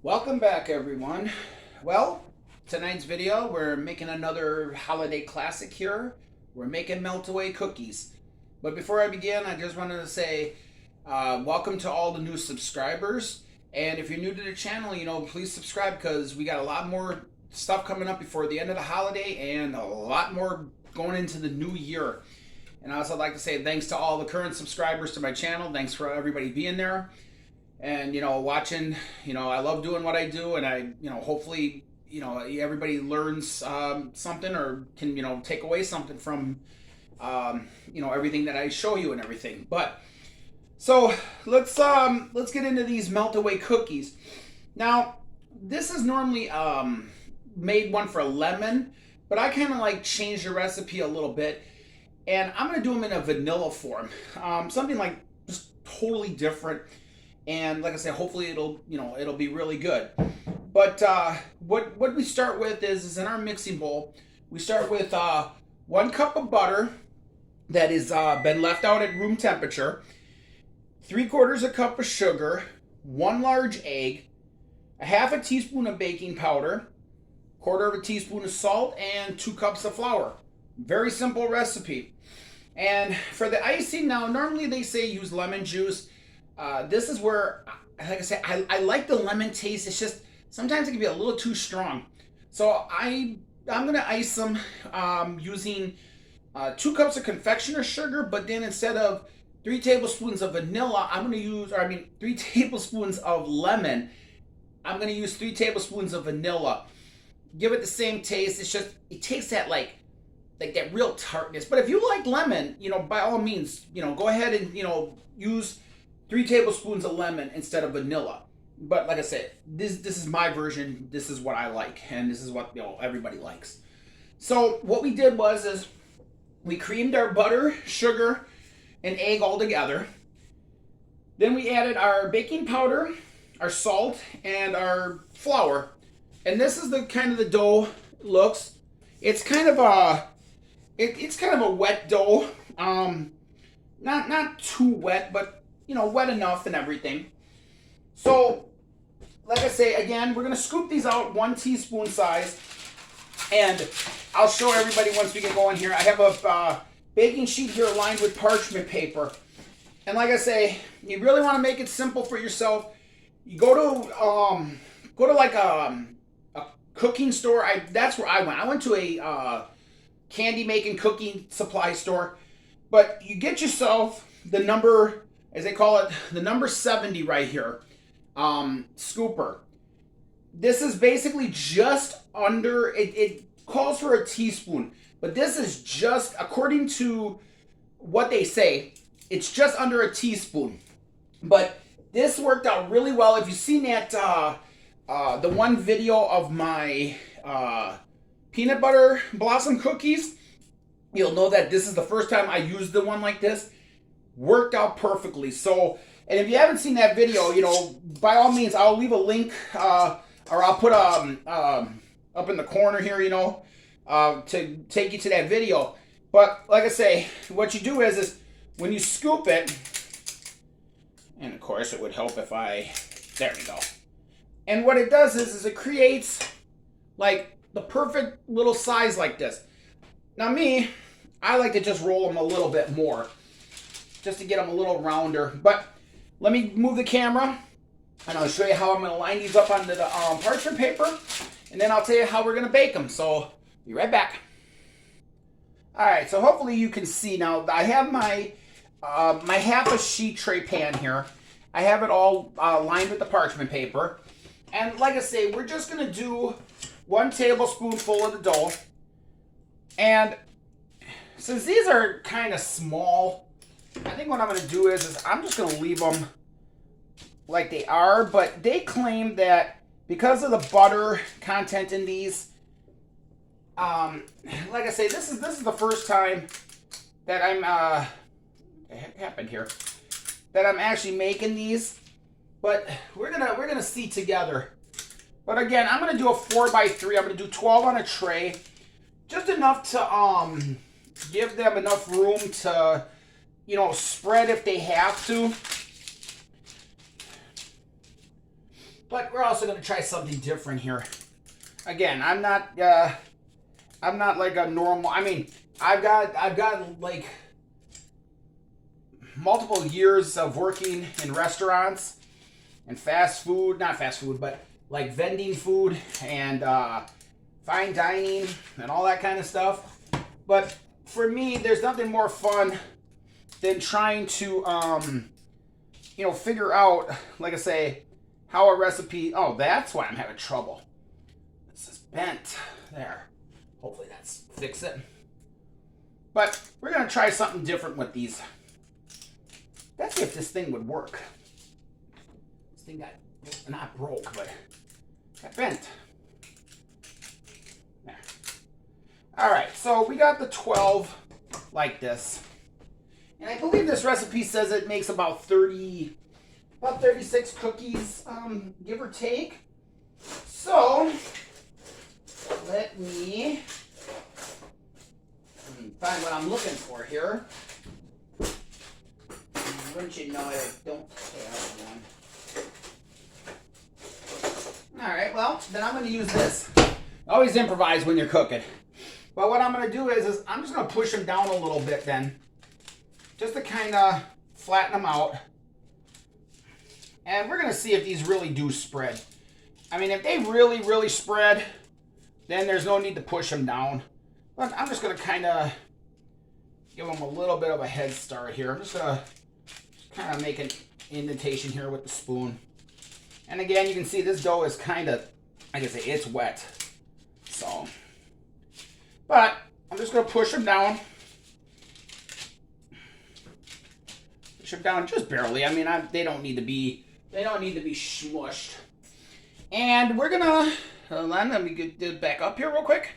Welcome back, everyone. Well, tonight's video, we're making another holiday classic here. We're making melt-away cookies. But before I begin, I just wanted to say welcome to all the new subscribers. And if you're new to the channel, please subscribe because we got a lot more stuff coming up before the end of the holiday and a lot more going into the new year. And I also like to say thanks to all the current subscribers to my channel. Thanks for everybody being there and watching. I love doing what I do, and I hopefully everybody learns something or can take away something from everything that I show you and everything. But so let's get into these melt away cookies. Now this is normally made one for lemon, but I kind of like change the recipe a little bit, and I'm gonna do them in a vanilla form, something like just totally different. And like I said, hopefully it'll be really good. But what we start with is in our mixing bowl, we start with 1 cup of butter that is been left out at room temperature, 3/4 a cup of sugar, 1 large egg, a half a teaspoon of baking powder, 1/4 of a teaspoon of salt, and 2 cups of flour. Very simple recipe. And for the icing, now normally they say use lemon juice. This is where, like I said, I like the lemon taste. It's just sometimes it can be a little too strong. So I'm gonna ice them using 2 cups of confectioner sugar, but then instead of 3 tablespoons of vanilla, I'm gonna use, 3 tablespoons of lemon. I'm gonna use 3 tablespoons of vanilla. Give it the same taste. It's just it takes that like that real tartness. But if you like lemon, by all means, go ahead and use 3 tablespoons of lemon instead of vanilla. But like I said, this is my version. This is what I like, and this is what everybody likes. So what we did is we creamed our butter, sugar, and egg all together. Then we added our baking powder, our salt, and our flour. And this is the kind of the dough looks. It's kind of a it's kind of a wet dough. Not too wet, but wet enough and everything. So, like I say, again, we're gonna scoop these out 1 teaspoon size, and I'll show everybody once we get going here. I have a baking sheet here lined with parchment paper, and like I say, you really want to make it simple for yourself. You go to like a cooking store. That's where I went. I went to a candy making cooking supply store, but you get yourself the number, as they call it, the number 70 right here, scooper. This is basically just under, it calls for a teaspoon, but this is just, according to what they say, it's just under a teaspoon. But this worked out really well. If you've seen that, the one video of my peanut butter blossom cookies, you'll know that this is the first time I used the one like this. Worked out perfectly. So, and if you haven't seen that video, by all means, I'll leave a link, or I'll put up in the corner here, to take you to that video. But like I say, what you do is when you scoop it, and of course it would help if there we go. And what it does is it creates like the perfect little size like this. Now I like to just roll them a little bit more, just to get them a little rounder. But let me move the camera, and I'll show you how I'm going to line these up onto the parchment paper, and then I'll tell you how we're going to bake them. So, be right back. Alright, so hopefully you can see now. I have my half a sheet tray pan here. I have it all lined with the parchment paper. And like I say, we're just going to do 1 tablespoonful of the dough. And since these are kind of small, I think what I'm going to do is I'm just going to leave them like they are. But they claim that because of the butter content in these, like I say, this is the first time that it happened here, that I'm actually making these. But we're gonna see together. But again, I'm gonna do a 4x3. I'm gonna do 12 on a tray, just enough to give them enough room to spread if they have to. But we're also going to try something different here. Again, I'm not like a normal. I mean, I've got like multiple years of working in restaurants and fast food, not fast food, but like vending food and fine dining and all that kind of stuff. But for me, there's nothing more fun than trying to, figure out, like I say, how a recipe. Oh, that's why I'm having trouble. This is bent. There. Hopefully that's fix it. But we're gonna try something different with these. Let's see if this thing would work. This thing got not broke, but got bent. There. All right, so we got the 12 like this. And I believe this recipe says it makes about 36 cookies, give or take. So let me find what I'm looking for here. Wouldn't you know it, I don't have one. All right, well, then I'm going to use this. Always improvise when you're cooking. But what I'm going to do is I'm just going to push them down a little bit then, just to kind of flatten them out. And we're going to see if these really do spread. I mean, if they really, really spread, then there's no need to push them down. But I'm just going to kind of give them a little bit of a head start here. I'm just going to kind of make an indentation here with the spoon. And again, you can see this dough is kind of, like I say, it's wet. So, but I'm just going to push them down. Push them down just barely. I mean, they don't need to be smushed. And we're gonna let me get it back up here real quick.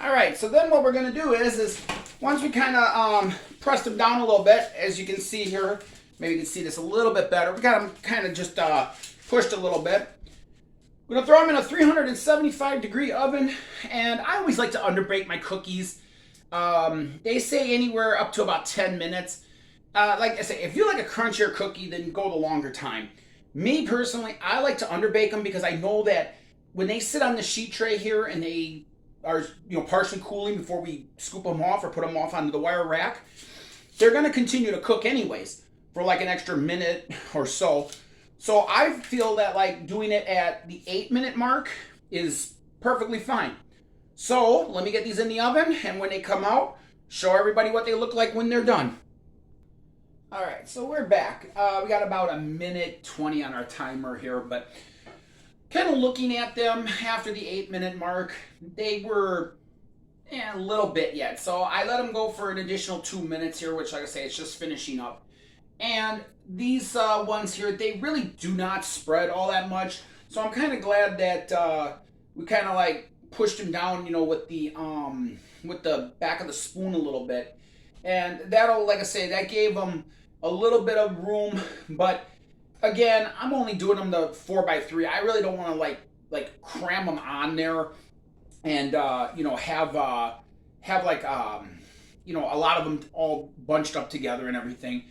All right. So then what we're gonna do is once we kind of press them down a little bit, as you can see here, maybe you can see this a little bit better. We got them kind of just pushed a little bit. We're gonna throw them in a 375-degree oven, and I always like to underbake my cookies. They say anywhere up to about 10 minutes. Like I say, if you like a crunchier cookie, then go the longer time. Me personally, I like to underbake them because I know that when they sit on the sheet tray here and they are partially cooling before we scoop them off or put them off onto the wire rack, they're going to continue to cook anyways for like an extra minute or so. So I feel that like doing it at the 8-minute mark is perfectly fine. So let me get these in the oven, and when they come out, show everybody what they look like when they're done. All right, so we're back. We got about 1:20 on our timer here, but kind of looking at them after the 8-minute mark, they were a little bit yet. So I let them go for an additional 2 minutes here, which, like I say, it's just finishing up. And these ones here, they really do not spread all that much. So I'm kind of glad that we kind of like pushed them down, with the back of the spoon a little bit. And that'll, like I say, that gave them a little bit of room. But again, I'm only doing them the 4x3. I really don't want to like cram them on there and have like a lot of them all bunched up together and everything.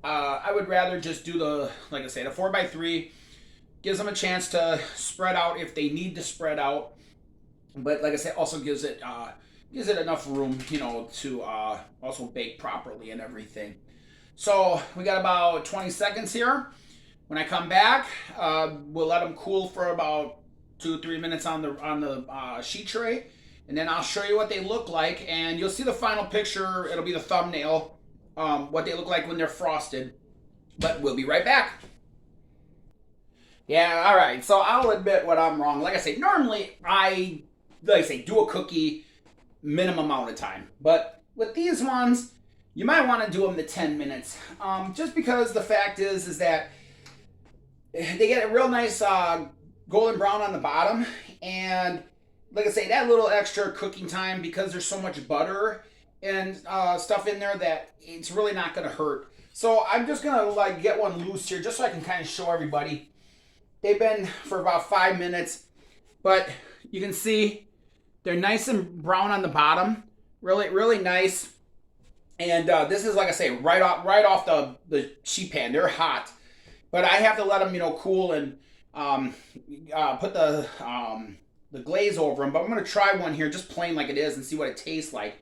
I would rather just do the 4x3. Gives them a chance to spread out if they need to spread out. But like I said, also gives it enough room, to also bake properly and everything. So we got about 20 seconds here. When I come back, we'll let them cool for about 2-3 minutes on the sheet tray, and then I'll show you what they look like, and you'll see the final picture. It'll be the thumbnail, what they look like when they're frosted. But we'll be right back. Yeah, all right. So I'll admit when I'm wrong. Like I say, normally I do a cookie minimum amount of time. But with these ones, you might want to do them to 10 minutes. Just because the fact is that they get a real nice golden brown on the bottom. And like I say, that little extra cooking time, because there's so much butter and stuff in there, that it's really not going to hurt. So I'm just going to get one loose here just so I can kind of show everybody. They've been for about 5 minutes. But you can see they're nice and brown on the bottom. Really, really nice. And this is, like I say, right off the sheet pan. They're hot. But I have to let them, cool and put the glaze over them. But I'm gonna try one here, just plain like it is, and see what it tastes like.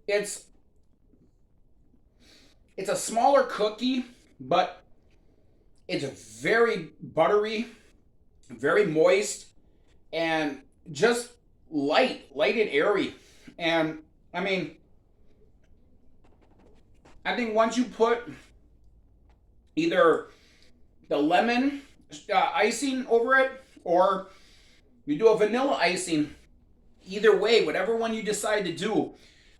It's a smaller cookie, but it's very buttery, very moist, and just light and airy. And I mean, I think once you put either the lemon icing over it, or you do a vanilla icing, either way, whatever one you decide to do,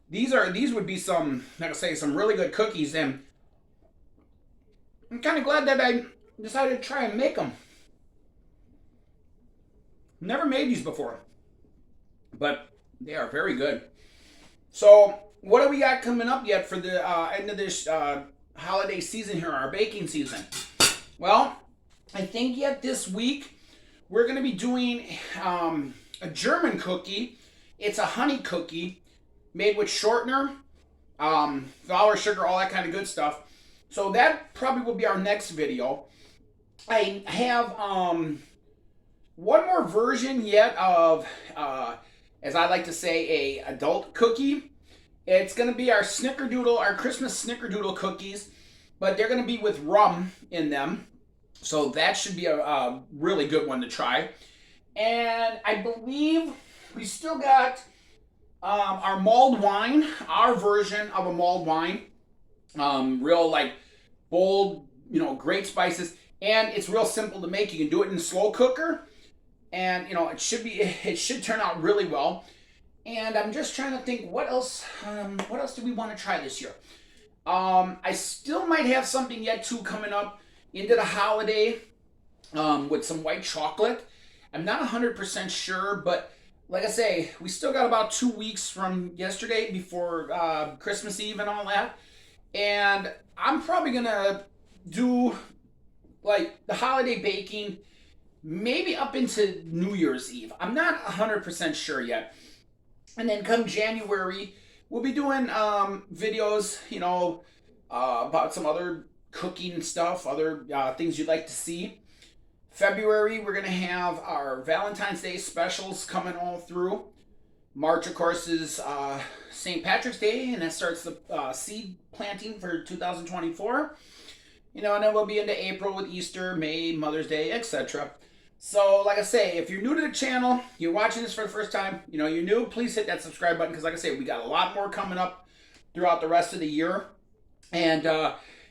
these would be some, like I say, some really good cookies. And I'm kind of glad that I decided to try and make them. Never made these before, but they are very good. So what do we got coming up yet for the end of this holiday season here, our baking season? Well, I think yet this week we're going to be doing a German cookie. It's a honey cookie made with shortener, flour, sugar, all that kind of good stuff. So that probably will be our next video. I have one more version yet of, as I like to say, a adult cookie. It's going to be our Snickerdoodle, our Christmas Snickerdoodle cookies, but they're going to be with rum in them. So that should be a really good one to try. And I believe we still got our mulled wine, our version of a mulled wine. Real like bold, great spices. And it's real simple to make. You can do it in a slow cooker. And, it should turn out really well. And I'm just trying to think, what else do we want to try this year? I still might have something yet too coming up into the holiday with some white chocolate. I'm not 100% sure, but like I say, we still got about 2 weeks from yesterday before Christmas Eve and all that. And I'm probably going to do like the holiday baking maybe up into New Year's Eve. I'm not 100% sure yet. And then come January, we'll be doing videos, about some other cooking stuff, other things you'd like to see. February, we're going to have our Valentine's Day specials coming all through. March, of course, is St. Patrick's Day, and that starts the seed planting for 2024. And then we'll be into April with Easter, May, Mother's Day, etc. So, like I say, if you're new to the channel, you're watching this for the first time, you're new, please hit that subscribe button, because like I say, we got a lot more coming up throughout the rest of the year. And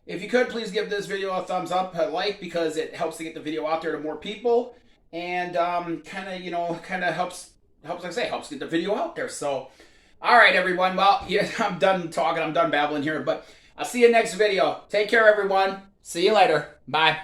if you could, please give this video a thumbs up, a like, because it helps to get the video out there to more people. And kind of helps, like I say, helps get the video out there. So, all right, everyone. Well, yeah, I'm done talking. I'm done babbling here. But I'll see you next video. Take care, everyone. See you later. Bye.